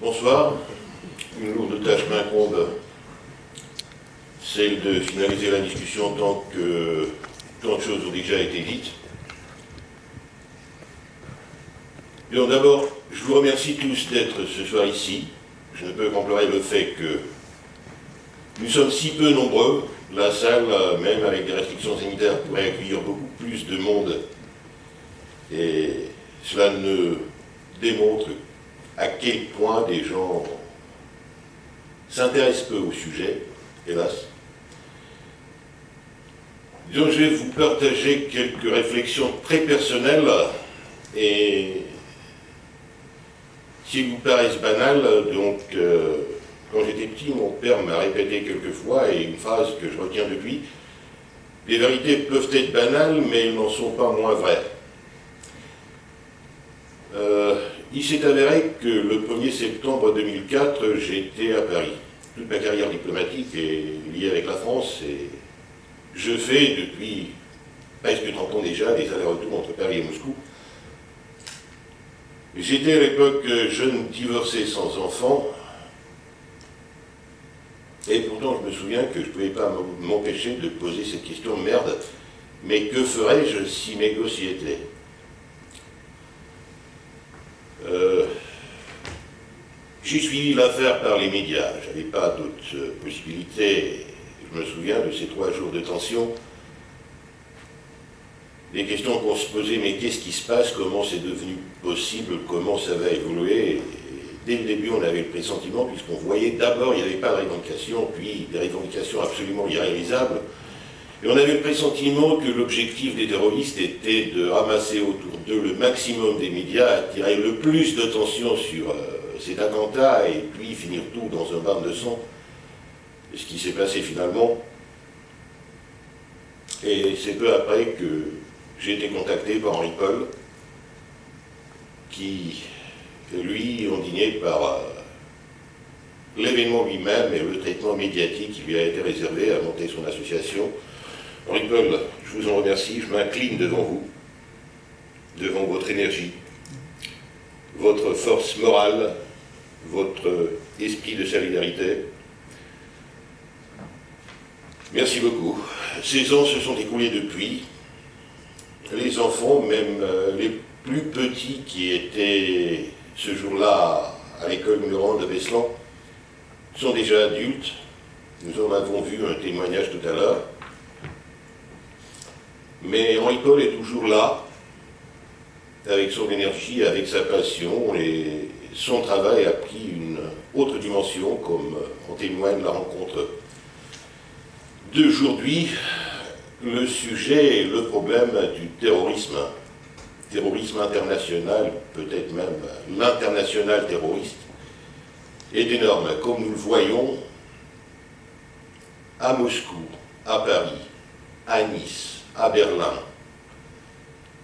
Bonsoir. Une lourde tâche m'incombe, celle de finaliser la discussion tant que tant de choses ont déjà été dites. Donc d'abord, je vous remercie tous d'être ce soir ici. Je ne peux qu'employer le fait que nous sommes si peu nombreux. La salle, même avec des restrictions sanitaires, pourrait accueillir beaucoup plus de monde. Et cela ne démontre à quel point des gens s'intéressent peu au sujet, hélas. Donc je vais vous partager quelques réflexions très personnelles et si elles vous paraissent banales, donc quand j'étais petit, mon père m'a répété quelquefois, et une phrase que je retiens depuis, les vérités peuvent être banales, mais elles n'en sont pas moins vraies. Il s'est avéré que le 1er septembre 2004, j'étais à Paris. Toute ma carrière diplomatique est liée avec la France et je fais depuis presque 30 ans déjà des allers-retours entre Paris et Moscou. J'étais à l'époque jeune divorcé sans enfant et pourtant je me souviens que je ne pouvais pas m'empêcher de poser cette question: merde, mais que ferais-je si mes gosses y étaient? J'ai suivi l'affaire par les médias, je n'avais pas d'autres possibilités. Je me souviens de ces 3 jours de tension, des questions qu'on se posait: mais qu'est-ce qui se passe, comment c'est devenu possible, comment ça va évoluer? Et dès le début, on avait le pressentiment, puisqu'on voyait d'abord, il n'y avait pas de revendication, puis des revendications absolument irréalisables. Et on avait le pressentiment que l'objectif des terroristes était de ramasser autour d'eux le maximum des médias, attirer le plus d'attention sur cet attentat et puis finir tout dans un bain de sang. Et ce qui s'est passé finalement. Et c'est peu après que j'ai été contacté par Henri Paul, qui, lui, indigné par l'événement lui-même et le traitement médiatique qui lui a été réservé, à monter son association. Henri Paul, je vous en remercie, je m'incline devant vous, devant votre énergie, votre force morale, votre esprit de solidarité. Merci beaucoup. 16 ans se sont écoulés depuis. Les enfants, même les plus petits qui étaient ce jour-là à l'école numéro 1 de Beslan, sont déjà adultes. Nous en avons vu un témoignage tout à l'heure. Mais Henri Paul est toujours là, avec son énergie, avec sa passion, et son travail a pris une autre dimension, comme en témoigne la rencontre d'aujourd'hui. Le sujet et le problème du terrorisme international, peut-être même l'international terroriste, est énorme, comme nous le voyons à Moscou, à Paris, à Nice, à Berlin,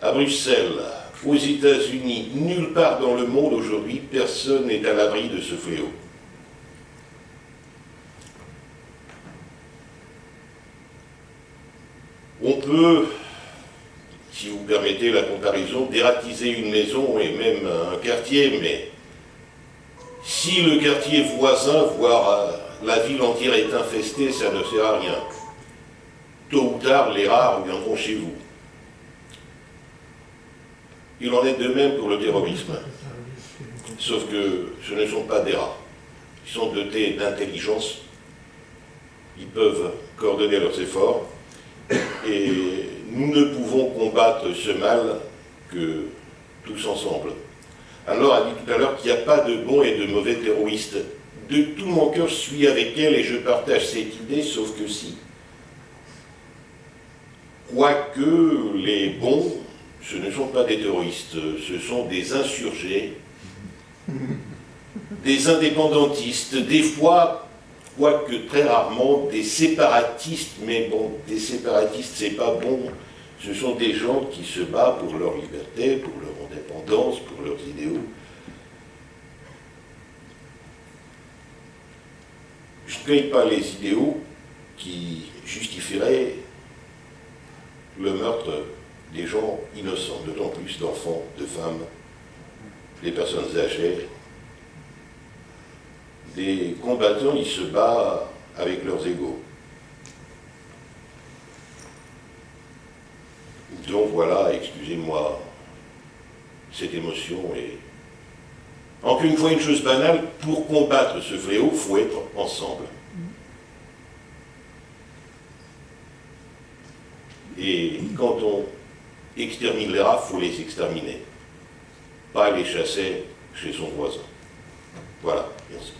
à Bruxelles, aux États-Unis. Nulle part dans le monde aujourd'hui, personne n'est à l'abri de ce fléau. On peut, si vous permettez la comparaison, dératiser une maison et même un quartier, mais si le quartier voisin, voire la ville entière est infestée, ça ne sert à rien. Tôt ou tard, les rares viendront chez vous. Il en est de même pour le terrorisme. Sauf que ce ne sont pas des rats. Ils sont dotés d'intelligence. Ils peuvent coordonner leurs efforts. Et nous ne pouvons combattre ce mal que tous ensemble. Alors a dit tout à l'heure qu'il n'y a pas de bons et de mauvais terroristes. De tout mon cœur, je suis avec elle et je partage cette idée, sauf que si. Quoique les bons, ce ne sont pas des terroristes, ce sont des insurgés, des indépendantistes, des fois, quoique très rarement, des séparatistes, mais bon, des séparatistes, c'est pas bon. Ce sont des gens qui se battent pour leur liberté, pour leur indépendance, pour leurs idéaux. Je ne connais pas les idéaux qui justifieraient le meurtre des gens innocents, d'autant plus d'enfants, de femmes, des personnes âgées. des combattants, ils se battent avec leurs égaux. Donc voilà, excusez-moi, cette émotion est... Encore une fois, une chose banale, pour combattre ce fléau, il faut être ensemble. Et quand on extermine les rats, il faut les exterminer. Pas les chasser chez son voisin. Voilà, merci.